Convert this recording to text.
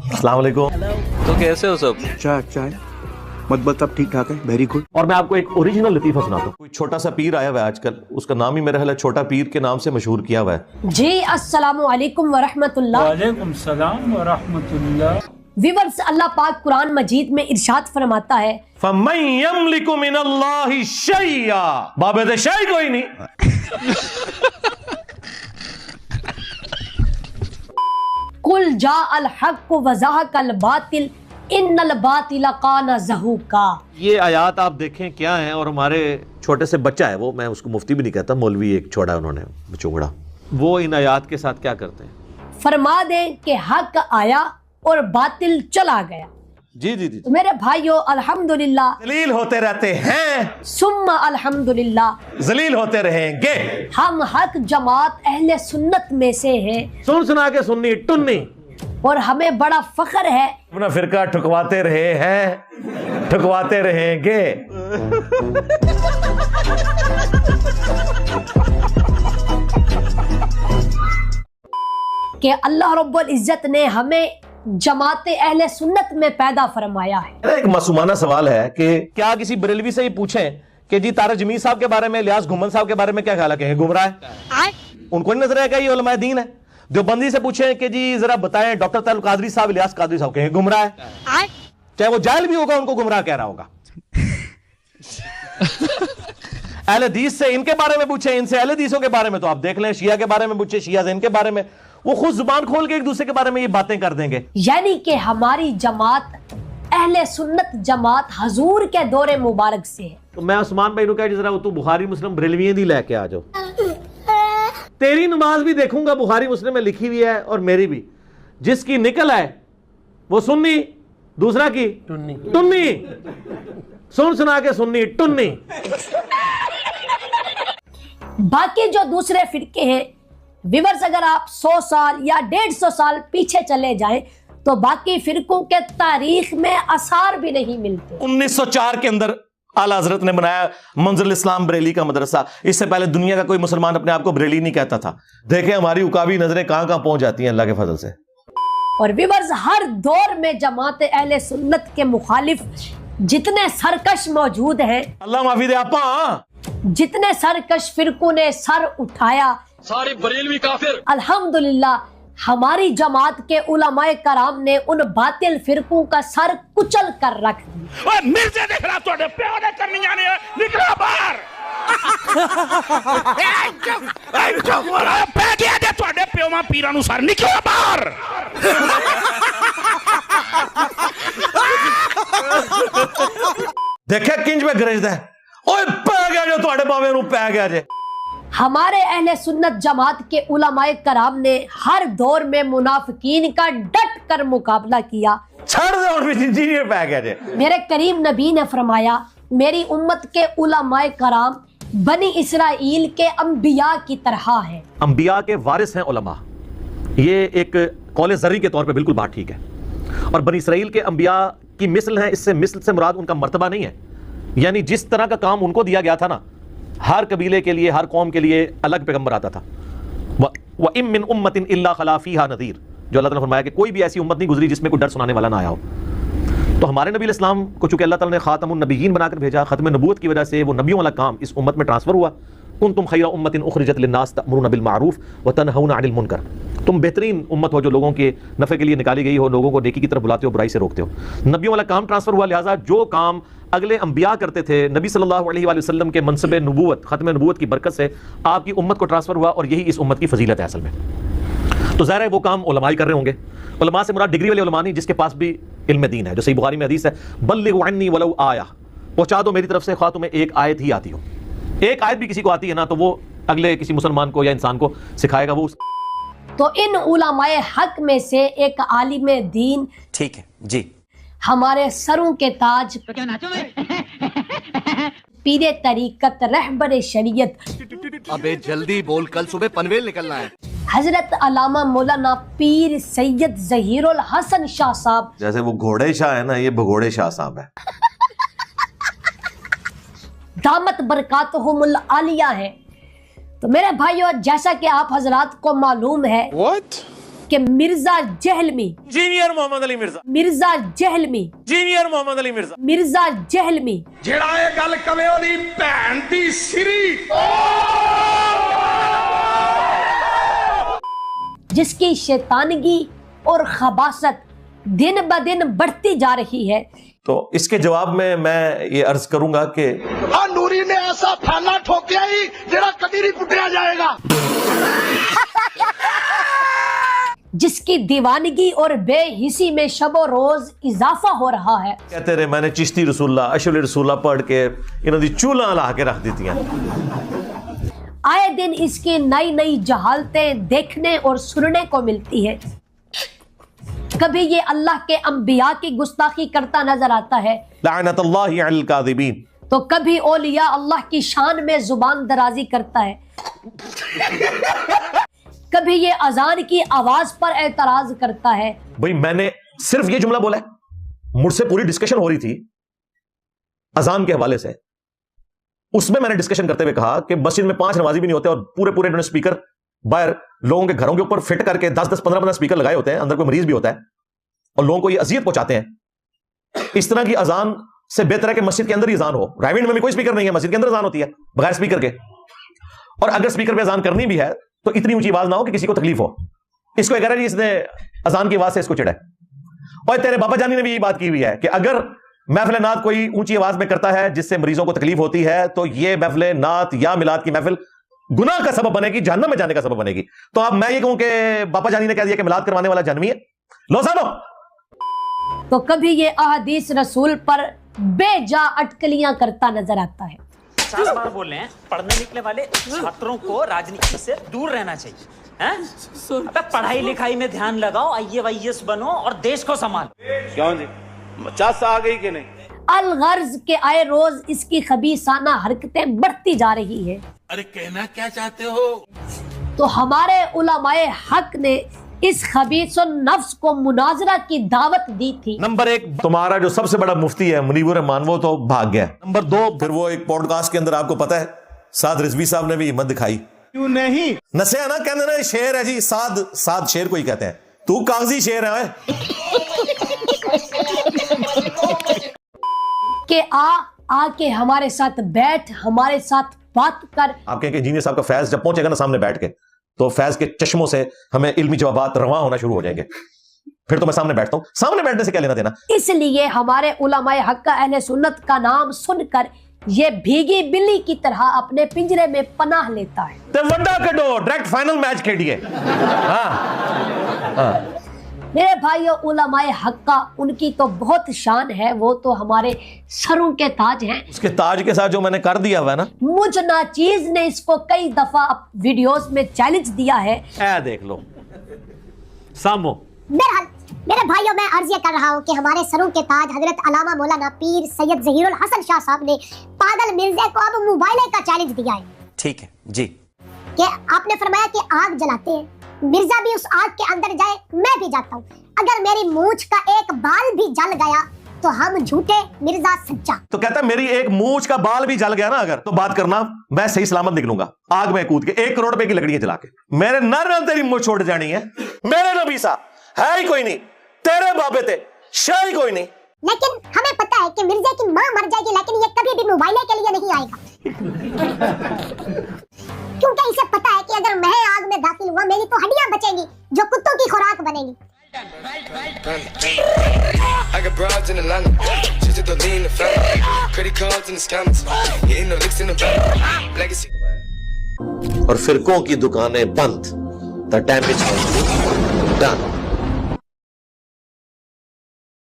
अस्सलाम वालेकुम। तो कैसे हो सब? चाय मतलब सब ठीक ठाक है, वेरी गुड। और मैं आपको एक ओरिजिनल लतीफा सुनाता हूँ। कोई छोटा सा पीर आया हुआ है आजकल, उसका नाम ही मेरा ख्याल है छोटा पीर के नाम से मशहूर किया हुआ है। जी अस्सलामु अलैकुम वरहमतुल्लाह। वालेकुम सलाम व रहमतुल्लाह। व्यूअर्स, अल्लाह पाक कुरान मजीद में इरशाद फरमाता है, फमन यमलिकु मिनल्लाहि शैया, बाबे शै कोई नहीं। कुल जा अल हक व ज़हक़ल बातिल इन्नल बातिल काना ज़हूका। ये आयात आप देखें क्या है, और हमारे छोटे से बच्चा है, वो मैं उसको मुफ्ती भी नहीं कहता, मौलवी एक छोड़ा है उन्होंने चोगड़ा, वो इन आयात के साथ क्या करते हैं? फरमा दें कि हक आया और बातिल चला गया। जी जी जी, तो मेरे भाइयों, अल्हम्दुलिल्लाह जलील होते रहते हैं, सुम्मा अल्हम्दुलिल्लाह, जलील होते रहेंगे। हम हक जमात अहले सुन्नत में से हैं सुन सुना के सुन्नी टुन्नी, और हमें बड़ा फख्र है। अपना फिरका ठुकवाते रहे हैं, ठुकवाते रहेंगे। कि अल्लाह रब्बुल इज्जत ने हमें जमात अहले सुन्नत में पैदा फरमाया है। एक मासूमाना सवाल है कि क्या किसी बरेलवी से ही पूछें कि जी तारिक जमील साहब के बारे में, इलियास घुमन साहब के बारे में क्या ख्याल है, कहें गुमराह है? उनको नहीं नजर आएगा ये उलमाए दीन है। देवबंदी से पूछें कि जी जरा बताएं डॉक्टर तारुल कादरी साहब, इलियास कादरी साहब, कहें गुमराह है। चाहे वो जाहिल भी होगा, उनको गुमराह कह रहा होगा। अहले हदीस से इनके बारे में पूछें, इनसे अहले हदीसों के बारे में तो आप देख लें, शिया के बारे में पूछे, शिया से इनके बारे में, वो खुद जुबान खोल के एक दूसरे के बारे में ये बातें कर देंगे। यानी कि हमारी जमात अहले सुन्नत जमात हजूर के दौरे मुबारक से है। तो मैं उस्मान भाई कहा जरा तू बुखारी मुस्लिम बरेलवियां दी लेके आ जाओ, तेरी नमाज भी देखूंगा बुखारी मुस्लिम में लिखी हुई है और मेरी भी, जिसकी निकल है वो सुन्नी, दूसरा की टुन्नी, सुन सुना के सुन्नी टुन्नी। बाकी जो दूसरे फिरके हैं व्यूअर्स, अगर आप 100 साल या 150 साल पीछे चले जाएं तो बाकी फिरकों के तारीख में आसार भी नहीं मिलते। 1904 के अंदर आला हजरत ने बनाया मंजिल इस्लाम बरेली का मदरसा। इससे पहले दुनिया का कोई मुसलमान अपने आप को बरेली नहीं कहता था। देखें हमारी उकाबी नजरें कहां कहां पहुंच जाती हैं अल्लाह के फजल से। और व्यूअर्स, हर दौर में जमात अहले सुन्नत के मुखालिफ जितने सरकश मौजूद हैं, अल्लाह माफी दे आपा, जितने सरकश फिरकों ने सर उठाया, सारे बरेलवी काफिर। अल्हम्दुलिल्लाह हमारी जमात के उलमाए कराम ने उन बातिल फिरकों का सर कुचल कर रख दिया। मिर्जे देख रहा तोड़े प्यो ने करनी जाने निकला बाहर। पै गया दे तोड़े प्यो मा पीरा नु सर निकला बाहर। देखे किंज में गरजदा है, ओए पै गया जो तोड़े बावे नु पै गया जे। हमारे अहले सुन्नत जमात के उलमाए कराम ने हर दौर में मुनाफिकीन का डट कर मुकाबला किया। छड़ दे और भी इंजीनियर पै गया जे। मेरे करीम नबी ने फरमाया, मेरी उम्मत के उलमाए कराम बनी इसराइल के अंबिया की तरह है। अंबिया के वारिस हैं उलमा, ये एक कौले ज़र्री के तौर पे बिल्कुल बात ठीक है। और बनी इसराइल के अंबिया की मिसल है, इससे मिसल से मुराद उनका मर्तबा नहीं है, यानी जिस तरह का काम उनको दिया गया था ना, हर कबीले के लिए, हर कौम के लिए अलग पैगंबर आता था। व इम मिन उम्मतिन इल्ला खला फीहा नज़ीर, जो अल्लाह ताला ने फरमाया कि कोई भी ऐसी उम्मत नहीं गुजरी जिसमें कोई डर सुनाने वाला ना आया हो। तो हमारे नबी इस्लाम को चूंकि अल्लाह ताला ने खातमुन नबीयीन बनाकर भेजा, खत्म नबूवत की वजह से वो नबियों वाला काम इस उम्मत में ट्रांसफर हुआ। कुंतुम खैरा उम्मतिन उखरिजत लिन्नास तअमुरुना बिल मारूफ व तनहौना अनिल मुनकर, तुम बेहतरीन उम्मत हो जो लोगों के नफ़े के लिए निकाली गई हो, लोगों को नेकी की तरफ बुलाते हो, बुराई से रोकते हो। नबियों वाला काम ट्रांसफर हुआ, लिहाजा जो काम अगले अंबिया करते थे, नबी सल्लल्लाहु अलैहि वसल्लम के मनसब नबूवत, खत्म नबूवत की बरकत से आपकी उम्मत को ट्रांसफर हुआ, और यही इस उम्मत की फजीलत है असल में। तो ज़ाहिर है वो काम उलमा ही कर रहे होंगे। उलमा से मुराद डिग्री वाले उलमा नहीं, जिसके पास भी इल्म दीन है, जो सही बुखारी में हदीस है, बल्लिगु अन्नी वलौ आया, पहुंचा दो मेरी तरफ से ख्वाह तुम्हें एक आयत ही आती हो। एक आयत भी किसी को आती है ना, तो वो अगले किसी मुसलमान को या इंसान को सिखाएगा वो। तो इन उलमाए हक में से एक आलिम दीन, ठीक है जी, हमारे सरों के ताज, तो क्या नाचो मैं? पीरे तरीकत, रहबर शरीयत, अबे जल्दी बोल, कल सुबह पनवेल निकलना है। हजरत अल्लामा मौलाना पीर सैयद ज़हीरुल हसन शाह साहब। जैसे वो घोड़े शाह है ना, ये भगोड़े शाह साहब है। दामत बरकातहुमुल आलिया है। तो मेरे भाइयों, जैसा कि आप हजरात को मालूम है کہ مرزا جہلمی جینئر محمد علی مرزا مرزا جہلمی جینئر محمد علی مرزا مرزا جہلمی ਜਿਹੜਾ ਇਹ ਗੱਲ ਕਵੇ ਉਹਦੀ ਭੈਣ ਦੀ ਸਿਰੀ جس کی شیطانگی اور خباثت دن بدن بڑھتی جا رہی ہے. تو اس کے جواب میں یہ عرض کروں گا کہ ਆ ਨੂਰੀ ਨੇ ਐਸਾ ਫਾਨਾ ਠੋਕਿਆ ਹੀ ਜਿਹੜਾ ਕਦੀ ਨਹੀਂ ਪੁੱਟਿਆ ਜਾਏਗਾ جس کی دیوانگی اور بے حسی میں شب و روز اضافہ ہو رہا ہے. کہتے رہے میں نے چشتی رسول اللہ اشرف رسول اللہ پڑھ کے انہوں نے چولہا لا کے رکھ دیتی ہیں. آئے دن اس کی نئی نئی جہالتیں دیکھنے اور سننے کو ملتی ہے. کبھی یہ اللہ کے انبیاء کی گستاخی کرتا نظر آتا ہے لعنت اللہ علی الکاذبین، تو کبھی اولیاء اللہ کی شان میں زبان درازی کرتا ہے. کبھی یہ اذان کی آواز پر اعتراض کرتا ہے. بھئی میں نے صرف یہ جملہ بولا ہے، مجھ سے پوری ڈسکشن ہو رہی تھی اذان کے حوالے سے. اس میں نے ڈسکشن کرتے ہوئے کہا کہ مسجد میں 5 نمازی بھی نہیں ہوتے اور پورے انہوں نے اسپیکر باہر لوگوں کے گھروں کے اوپر فٹ کر کے 10-15 اسپیکر لگائے ہوتے ہیں، اندر کوئی مریض بھی ہوتا ہے اور لوگوں کو یہ اذیت پہنچاتے ہیں. اس طرح کی اذان سے بہتر ہے کہ مسجد کے اندر ہی اذان ہو. رائیونڈ میں بھی کوئی اسپیکر نہیں ہے، مسجد کے اندر اذان ہوتی ہے بغیر اسپیکر کے. اور اگر اسپیکر پہ اذان کرنی بھی ہے تو اتنی اونچی آواز نہ ہو کہ کسی کو تکلیف ہو. اس کو اگر اس نے اذان کی آواز سے اس کو چڑھا ہے. اور تیرے بابا جانی نے بھی یہی بات کی ہوئی ہے کہ اگر محفل نعت کوئی اونچی آواز میں کرتا ہے جس سے مریضوں کو تکلیف ہوتی ہے تو یہ محفل نعت یا میلاد کی محفل گناہ کا سبب بنے گی، جہنم میں جانے کا سبب بنے گی. تو اب میں یہ کہوں کہ بابا جانی نے کہہ دیا کہ میلاد کروانے والا جہنمی ہے، لو سانو. تو کبھی یہ احادیث رسول پر بے جا اٹکلیاں کرتا نظر آتا ہے. 50 بار بول رہے ہیں پڑھنے نکلے والے چھاتروں کو راجنیتی سے دور رہنا چاہیے. ابے پڑھائی لکھائی میں دھیان لگاؤ، IAS بنو اور دیش کو سنبھالو. ਕਿਉਂ ਜੀ 50 ਆ گئی کہ نہیں الغرض کے آئے روز اس کی خبیثانہ حرکتیں بڑھتی جا رہی ہے. ارے کہنا کیا چاہتے ہو؟ تو ہمارے علماء حق نے اس خبیث النفس کو مناظرہ کی دعوت دی تھی. نمبر 1 تمہارا جو سب سے بڑا مفتی ہے منیب الرحمان وہ تو بھاگ گیا. نمبر 2 پھر وہ ایک پوڈ کاسٹ کے اندر آپ کو پتا ہے سعد رضوی صاحب نے بھی ہمت دکھائی. کیوں نہیں نسے نا کہنے نا شیر ہے جی، سعد شیر کو ہی کہتے ہیں. تو کاغذی شیر ہے کہ آ کے ہمارے ساتھ بیٹھ، ہمارے ساتھ بات کر. آپ کہیں کہ انجینئر صاحب کا فیض جب پہنچے گا نا سامنے بیٹھ کے تو فیض کے چشموں سے ہمیں علمی جوابات رواں ہونا شروع ہو جائیں گے. پھر تو میں سامنے بیٹھتا ہوں، سامنے بیٹھنے سے کیا لینا دینا. اس لیے ہمارے علماء حق اہل سنت کا نام سن کر یہ بھیگی بلی کی طرح اپنے پنجرے میں پناہ لیتا ہے. تے ونڈا کڈو ڈائریکٹ فائنل میچ کھیڈیے. میرے بھائیو علماء حق کا ان کی تو بہت شان ہے، وہ تو ہمارے سروں کے تاج ہیں. اس کے تاج کے ساتھ جو میں نے کر دیا ہوا ہے نا، مجھ ناچیز نے اس کو کئی دفعہ ویڈیوز میں چیلنج دیا ہے. اے دیکھ لو سامو. بہرحال میرے بھائیوں میں عرض یہ کر رہا ہوں کہ ہمارے سروں کے تاج حضرت علامہ مولانا پیر سید ظہیر الحسن شاہ صاحب نے پاگل مرزا کو اب موبائل کا چیلنج دیا ہے. ٹھیک ہے جی. کہ آپ نے فرمایا کہ آگ جلاتے ہیں، مرزا بھی اس آگ کے اندر جائے، میں بھی جاتا ہوں. اگر میری مونچھ کا ایک بال بھی جل گیا تو ہم جھوٹے، مرزا سچا. تو کہتا ہے میری ایک مونچھ کا بال بھی جل گیا نا اگر تو بات کرنا میں صحیح سلامت نکلوں گا آگ میں کود کے 1 کروڑ روپے کی لکڑیاں جلا کے. میرے نر تیری مونچھ چھوڑ جانی ہے، میرے نبی سا ہے ہی کوئی نہیں، تیرے بابے تے شاہ ہی کوئی نہیں. لیکن ہمیں پتا ہے کہ مرزا کی ماں مر جائے گی لیکن یہ کبھی بھی موبائل کے لیے نہیں آئے گا. کیونکہ اسے پتا ہے کہ اگر میں آگ میں داخل ہوا میری تو ہڈیاں بچیں گی جو کتوں کی خوراک بنے گی. I got broads in Atlanta, just to the lean, the family, credit cards and the scammers, hitting the licks in the back, legacy. اور فرقوں کی دکانیں بند. The damage has been done.